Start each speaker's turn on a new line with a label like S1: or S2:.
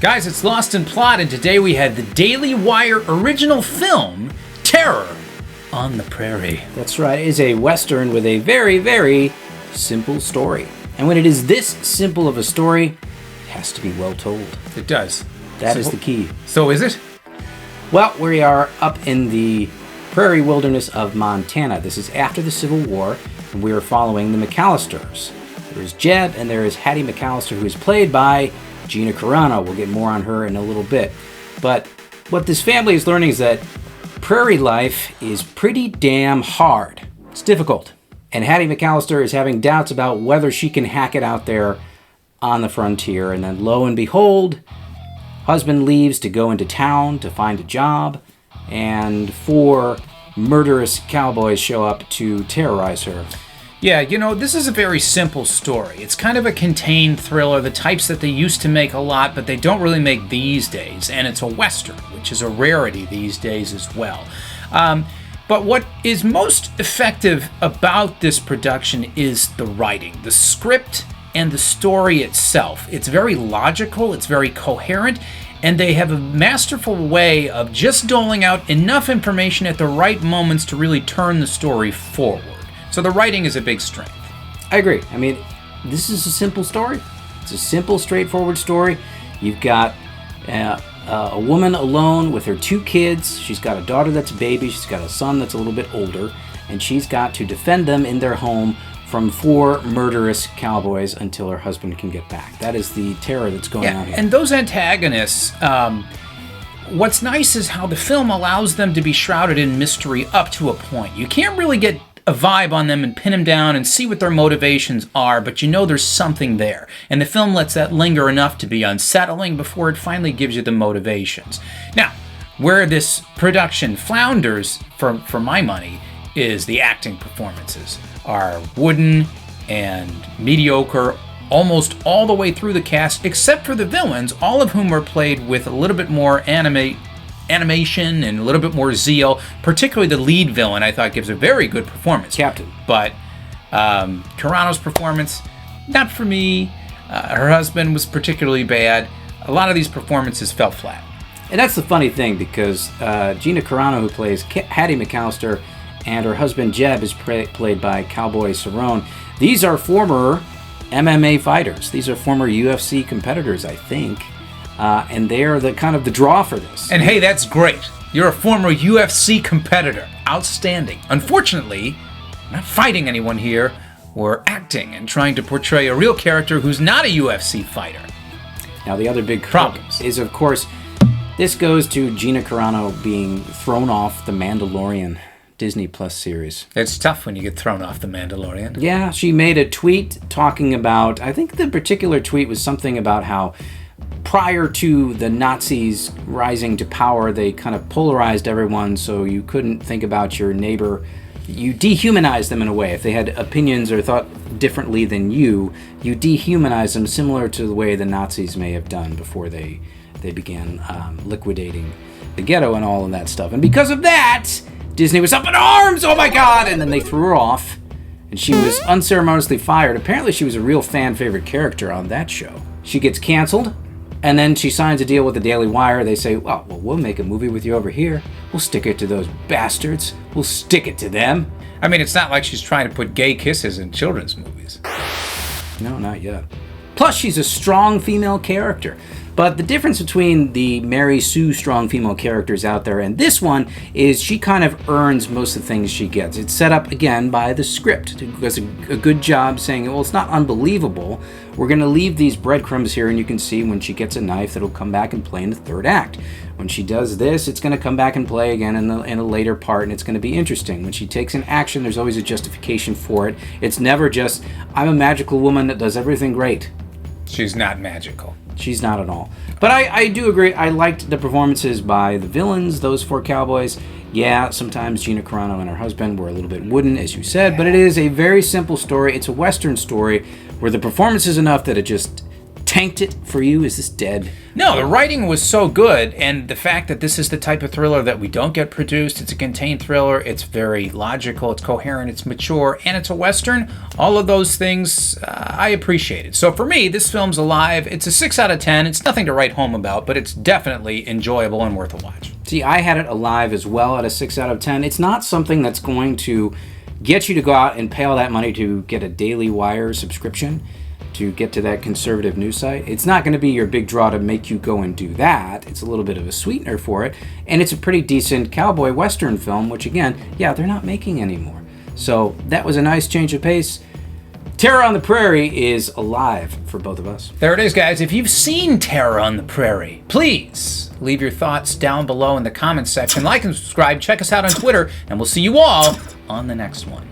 S1: Guys, it's Lost in Plot, and today we had the Daily Wire original film, Terror on the Prairie.
S2: That's right. It is a Western with a very, very simple story. And when it is this simple of a story, it has to be well told.
S1: It does.
S2: That is the key.
S1: So is it?
S2: Well, we are up in the prairie wilderness of Montana. This is after the Civil War, and we are following the McAllisters. There is Jeb, and there is Hattie McAllister, who is played by Gina Carano. We'll get more on her in a little bit. But what this family is learning is that prairie life is pretty damn hard. It's difficult. And Hattie McAllister is having doubts about whether she can hack it out there on the frontier. And then lo and behold, husband leaves to go into town to find a job, and 4 murderous cowboys show up to terrorize her.
S1: Yeah, you know, this is a very simple story. It's kind of a contained thriller, the types that they used to make a lot, but they don't really make these days. And it's a Western, which is a rarity these days as well. But what is most effective about this production is the writing, the script, and the story itself. It's very logical, it's very coherent, and they have a masterful way of just doling out enough information at the right moments to really turn the story forward. So the writing is a big strength.
S2: I agree. I mean, this is a simple story. It's a simple, straightforward story. You've got a woman alone with her 2 kids. She's got a daughter that's a baby. She's got a son that's a little bit older. And she's got to defend them in their home from 4 murderous cowboys until her husband can get back. That is the terror that's going on here.
S1: And those antagonists, what's nice is how the film allows them to be shrouded in mystery up to a point. You can't really get a vibe on them and pin them down and see what their motivations are, but you know there's something there. And the film lets that linger enough to be unsettling before it finally gives you the motivations. Now, where this production flounders, for my money, is the acting performances are wooden and mediocre almost all the way through the cast, except for the villains, all of whom are played with a little bit more animation and a little bit more zeal. Particularly the lead villain, I thought, gives a very good performance.
S2: Captain.
S1: But Carano's performance, not for me. Her husband was particularly bad. A lot of these performances fell flat.
S2: And that's the funny thing, because Gina Carano, who plays Hattie McAllister, and her husband Jeb is played by Cowboy Cerrone. These are former MMA fighters. These are former UFC competitors, I think. And they are the kind of the draw for this.
S1: And hey, that's great. You're a former UFC competitor. Outstanding. Unfortunately, not fighting anyone here. We're acting and trying to portray a real character who's not a UFC fighter.
S2: Now, the other big
S1: problem
S2: is, of course, this goes to Gina Carano being thrown off The Mandalorian Disney Plus series.
S1: It's tough when you get thrown off The Mandalorian.
S2: Yeah, she made a tweet talking about, I think the particular tweet was something about how prior to the Nazis rising to power, they kind of polarized everyone, so you couldn't think about your neighbor. You dehumanized them in a way. If they had opinions or thought differently than you dehumanized them, similar to the way the Nazis may have done before they began liquidating the ghetto and all of that stuff. And because of that, Disney was up in arms! Oh my God! And then they threw her off, and she was unceremoniously fired. Apparently she was a real fan favorite character on that show. She gets canceled, and then she signs a deal with the Daily Wire. They say, well, we'll make a movie with you over here. We'll stick it to those bastards. We'll stick it to them.
S1: I mean, it's not like she's trying to put gay kisses in children's movies.
S2: No, not yet. Plus, she's a strong female character. But the difference between the Mary Sue strong female characters out there and this one is she kind of earns most of the things she gets. It's set up, again, by the script. It does a good job saying, well, it's not unbelievable. We're going to leave these breadcrumbs here, and you can see when she gets a knife, that'll come back and play in the 3rd act. When she does this, it's going to come back and play again in a later part, and it's going to be interesting. When she takes an action, there's always a justification for it. It's never just, I'm a magical woman that does everything great.
S1: She's not magical.
S2: She's not at all. But I do agree. I liked the performances by the villains, those 4 cowboys. Yeah, sometimes Gina Carano and her husband were a little bit wooden, as you said, but it is a very simple story. It's a Western story where the performance is enough that it just tanked it for you? Is this dead?
S1: No, the writing was so good, and the fact that this is the type of thriller that we don't get produced, it's a contained thriller, it's very logical, it's coherent, it's mature, and it's a Western, all of those things I appreciated. So for me, this film's alive. It's a 6 out of 10. It's nothing to write home about, but it's definitely enjoyable and worth a watch.
S2: See, I had it alive as well at a 6 out of 10. It's not something that's going to get you to go out and pay all that money to get a Daily Wire subscription to get to that conservative news site. It's not going to be your big draw to make you go and do that. It's a little bit of a sweetener for it. And it's a pretty decent cowboy western film, which again, yeah, they're not making anymore. So that was a nice change of pace. Terror on the Prairie is alive for both of us.
S1: There it is, guys. If you've seen Terror on the Prairie, please leave your thoughts down below in the comments section. Like and subscribe. Check us out on Twitter, and we'll see you all on the next one.